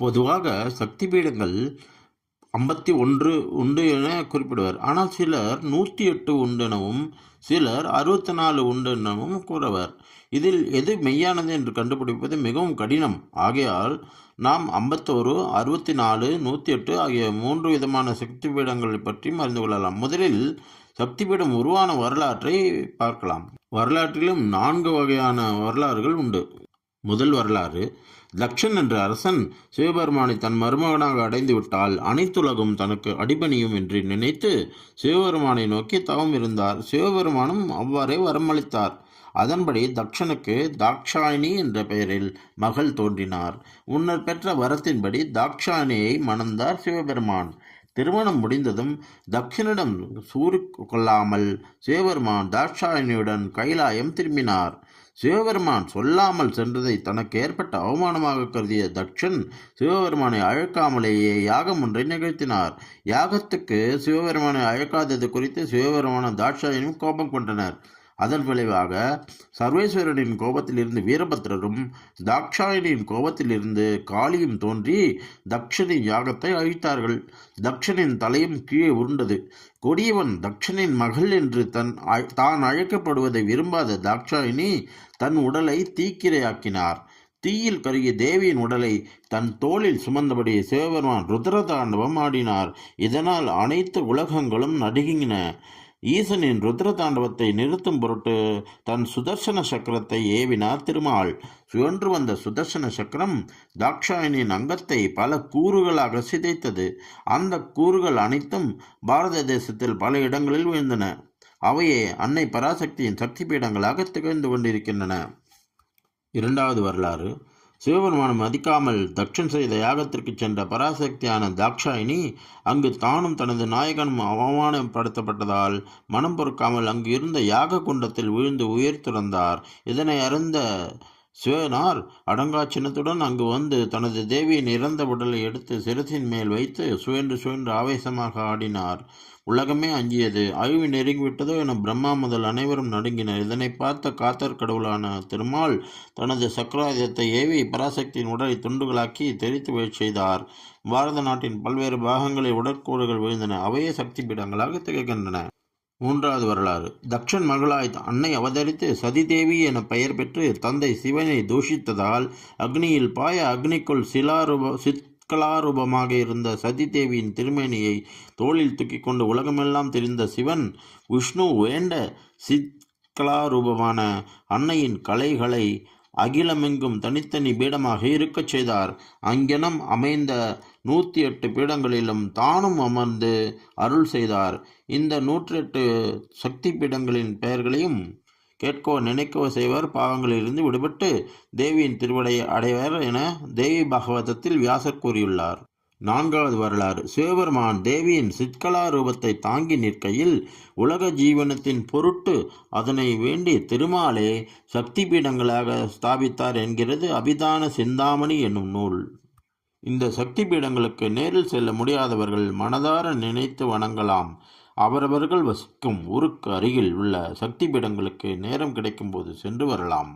பொதுவாக சக்தி பீடங்கள் 51 உண்டு என குறிப்பிடுவர். ஆனால் சிலர் 108 உண்டெனவும் சிலர் 64 உண்டெனவும் கூறுவர். இதில் எது மெய்யானது என்று கண்டுபிடிப்பது மிகவும் கடினம். ஆகையால் நாம் 51, 64, 108 ஆகிய 3 விதமான சக்தி பீடங்களை பற்றியும் அறிந்து கொள்ளலாம். முதலில் சக்தி பீடம் உருவான வரலாற்றை பார்க்கலாம். வரலாற்றிலும் 4 வகையான வரலாறுகள் உண்டு. முதல் வரலாறு, தக்ஷன் என்ற அரசன் சிவபெருமானை தன் மருமகனாக அடைந்து விட்டால் அனைத்துலகும் தனக்கு அடிபணியும் என்று நினைத்து சிவபெருமானை நோக்கி தவம் இருந்தார். சிவபெருமானும் அவ்வாறே வரமளித்தார். அதன்படி தக்ஷனுக்கு தாக்ஷாயினி என்ற பெயரில் மகள் தோன்றினார். முன்னர் பெற்ற வரத்தின்படி தாக்ஷாயினியை மணந்தார் சிவபெருமான். திருமணம் முடிந்ததும் தக்ஷனிடம் கொள்ளாமல் சிவபெருமான் தாக்ஷாயினியுடன் கைலாயம் திரும்பினார். சிவபெருமான் சொல்லாமல் சென்றதை தனக்கு ஏற்பட்ட அவமானமாக கருதிய தக்ஷன் சிவபெருமானை அழைக்காமலேயே யாகம் ஒன்றை நிகழ்த்தினார். யாகத்துக்கு சிவபெருமானை அழைக்காதது குறித்து சிவபெருமான தாட்சாயனும் கோபம் கொண்டனர். அதன் விளைவாக சர்வேஸ்வரனின் கோபத்திலிருந்து வீரபத்ரரும் தாக்ஷாயனின் கோபத்திலிருந்து காளியும் தோன்றி தக்ஷனின் யாகத்தை அழித்தார்கள். தக்ஷனின் தலையும் கீழே உருண்டது. கொடியவன் தக்ஷனின் மகள் என்று தான் அழைக்கப்படுவதை விரும்பாத தாக்ஷாயினி தன் உடலை தீக்கிரையாக்கினார். தீயில் கருகிய தேவியின் உடலை தன் தோளில் சுமந்தபடி சிவபெருமான் ருத்ரதாண்டவம் ஆடினார். இதனால் அனைத்து உலகங்களும் நடுங்கின. ஈசனின் ருத்ர தாண்டவத்தை நிறுத்தும் பொருட்டு தன் சுதர்சன சக்கரத்தை ஏவினார் திருமால். சுழன்று வந்த சுதர்சன சக்கரம் தாக்ஷாயனின் அங்கத்தை பல கூறுகளாக சிதைத்தது. அந்த கூறுகள் அனைத்தும் பாரத தேசத்தில் பல இடங்களில் விழுந்தன. அவையே அன்னை பராசக்தியின் சக்தி பீடங்களாக திகழ்ந்து கொண்டிருக்கின்றன. இரண்டாவது வரலாறு, சிவபெருமானை மதிக்காமல் தக்ஷன் செய்த யாகத்திற்கு சென்ற பராசக்தியான தாக்ஷாயினி அங்கு தானும் தனது நாயகனும் அவமானப்படுத்தப்பட்டதால் மனம் பொறுக்காமல் அங்கு இருந்த யாக குண்டத்தில் விழுந்து உயிர் துறந்தார். இதனை அறிந்த சிவனார் அடங்கா சின்னத்துடன் அங்கு வந்து தனது தேவியின் இறந்த உடலை எடுத்து சிரசின் மேல் வைத்து சுழன்று ஆவேசமாக ஆடினார். உலகமே அஞ்சியது. அழிவு நெருங்கிவிட்டதோ என பிரம்மா முதல் அனைவரும் நடுங்கினர். இதனை பார்த்த காத்தர் கடவுளான திருமால் தனது சக்கராயுதத்தை ஏவி பராசக்தியின் உடலை துண்டுகளாக்கி தெரித்து வீழச் செய்தார். பாரத நாட்டின் பல்வேறு பாகங்களில் உடற்கூறுகள் விழுந்தன. அவையே சக்தி பீடங்களாக திகழ்கின்றன. மூன்றாவது வரலாறு, தக்ஷன் மகளாய் அன்னை அவதரித்து சதிதேவி என பெயர் பெற்று தந்தை சிவனை தூஷித்ததால் அக்னியில் பாய அக்னிக்குள் சித்கலாரூபமாக இருந்த சதிதேவியின் திருமேனியை தோளில் தூக்கி கொண்டு உலகமெல்லாம் தெரிந்த சிவன் விஷ்ணு வேண்ட சித்கலாரூபமான அன்னையின் கலைகளை அகிலமெங்கும் தனித்தனி பீடமாக இருக்கச் செய்தார். அங்கெனம் அமைந்த 108 பீடங்களிலும் தானும் அமர்ந்து அருள் செய்தார். இந்த 108 சக்தி பீடங்களின் பெயர்களையும் கேட்கவோ நினைக்கவோ செய்வர் பாவங்களிலிருந்து விடுபட்டு தேவியின் திருவடையை அடைவர் என தேவி பாகவதத்தில் வியாசர் கூறியுள்ளார். நான்காவது வரலாறு, சிவபெருமான் தேவியின் சித்கலா ரூபத்தை தாங்கி நிற்கையில் உலக ஜீவனத்தின் பொருட்டு அதனை வேண்டி திருமாலே சக்தி பீடங்களாக ஸ்தாபித்தார் என்கிறது அபிதான சிந்தாமணி என்னும் நூல். இந்த சக்தி பீடங்களுக்கு நேரில் செல்ல முடியாதவர்கள் மனதார நினைத்து வணங்கலாம். அவரவர்கள் வசிக்கும் ஊருக்கு அருகில் உள்ள சக்தி பீடங்களுக்கு நேரம் கிடைக்கும் போது சென்று வரலாம்.